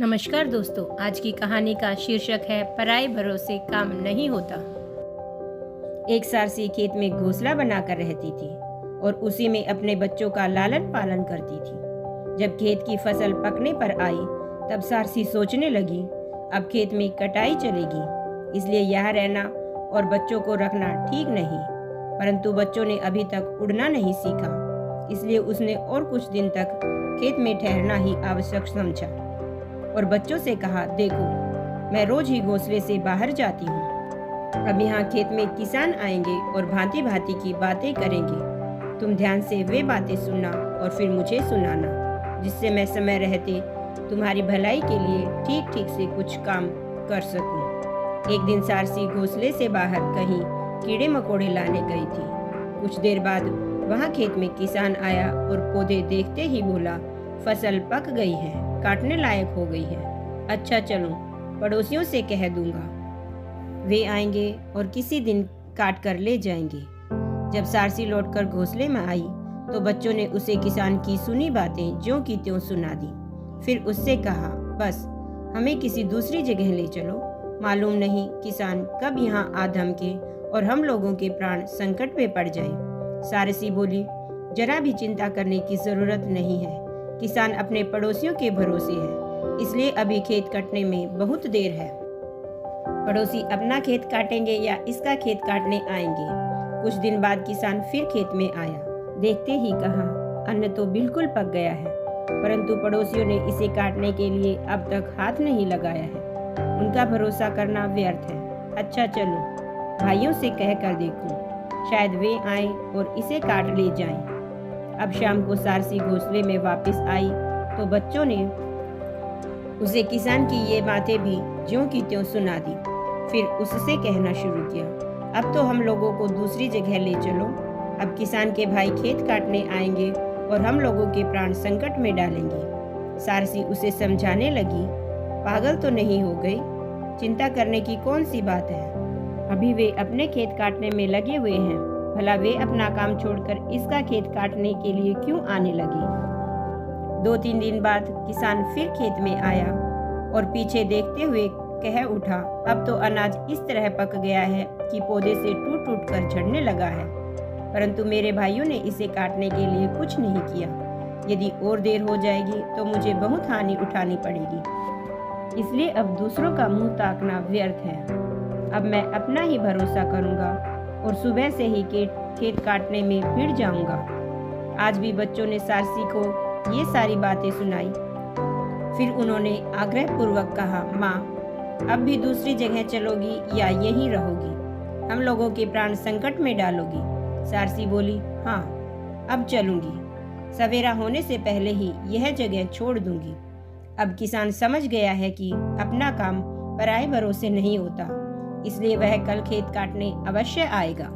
नमस्कार दोस्तों, आज की कहानी का शीर्षक है पराये भरोसे काम नहीं होता। एक सारसी खेत में घोंसला बनाकर रहती थी और उसी में अपने बच्चों का लालन पालन करती थी। जब खेत की फसल पकने पर आई तब सारसी सोचने लगी, अब खेत में कटाई चलेगी, इसलिए यहाँ रहना और बच्चों को रखना ठीक नहीं। परंतु बच्चों ने अभी तक उड़ना नहीं सीखा, इसलिए उसने और कुछ दिन तक खेत में ठहरना ही आवश्यक समझा और बच्चों से कहा, देखो मैं रोज ही घोंसले से बाहर जाती हूँ। अब यहाँ खेत में किसान आएंगे और भांति भांति की बातें करेंगे। तुम ध्यान से वे बातें सुनना और फिर मुझे सुनाना, जिससे मैं समय रहते तुम्हारी भलाई के लिए ठीक ठीक से कुछ काम कर सकूं। एक दिन सारसी घोंसले से बाहर कहीं कीड़े मकोड़े लाने गई थी। कुछ देर बाद वहाँ खेत में किसान आया और पौधे देखते ही बोला, फसल पक गई है, काटने लायक हो गई है। अच्छा चलो, पड़ोसियों से कह दूंगा, वे आएंगे और किसी दिन काट कर ले जाएंगे। जब सारसी लौटकर घोंसले में आई तो बच्चों ने उसे किसान की सुनी बातें ज्यों की त्यों सुना दी। फिर उससे कहा, बस हमें किसी दूसरी जगह ले चलो, मालूम नहीं किसान कब यहाँ आ धमके और हम लोगों के प्राण संकट में पड़ जाए। सारसी बोली, जरा भी चिंता करने की जरूरत नहीं है, किसान अपने पड़ोसियों के भरोसे है, इसलिए अभी खेत काटने में बहुत देर है। पड़ोसी अपना खेत काटेंगे या इसका खेत काटने आएंगे। कुछ दिन बाद किसान फिर खेत में आया। देखते ही कहा, अन्न तो बिल्कुल पक गया है, परंतु पड़ोसियों ने इसे काटने के लिए अब तक हाथ नहीं लगाया है। उनका भरोसा करना व्यर्थ है। अच्छा चलो, भाइयों से कह कर देखूं, शायद वे आए और इसे काट ले जाएं। अब शाम को सारसी घोंसले में वापस आई तो बच्चों ने उसे किसान की ये बातें भी ज्यों की त्यों सुना दी। फिर उससे कहना शुरू किया, अब तो हम लोगों को दूसरी जगह ले चलो, अब किसान के भाई खेत काटने आएंगे और हम लोगों के प्राण संकट में डालेंगे। सारसी उसे समझाने लगी, पागल तो नहीं हो गई, चिंता करने की कौन सी बात है, अभी वे अपने खेत काटने में लगे हुए हैं, भला वे अपना काम छोड़कर इसका खेत काटने के लिए क्यों आने लगे। 2-3 दिन बाद किसान फिर खेत में आया और पीछे देखते हुए कह उठा, अब तो अनाज इस तरह पक गया है कि पौधे से टूट टूट कर झड़ने लगा है, परंतु मेरे भाइयों ने इसे काटने के लिए कुछ नहीं किया। यदि और देर हो जाएगी तो मुझे बहुत हानि उठानी पड़ेगी, इसलिए अब दूसरों का मुंह ताकना व्यर्थ है। अब मैं अपना ही भरोसा करूंगा और सुबह से ही खेत काटने में भिड़ जाऊंगा। आज भी बच्चों ने सारसी को ये सारी बातें सुनाई। फिर उन्होंने आग्रह पूर्वक कहा, माँ अब भी दूसरी जगह चलोगी या यहीं रहोगी, हम लोगों के प्राण संकट में डालोगी। सारसी बोली, हाँ अब चलूंगी, सवेरा होने से पहले ही यह जगह छोड़ दूंगी। अब किसान समझ गया है कि अपना काम पराये भरोसे नहीं होता, इसलिए वह कल खेत काटने अवश्य आएगा।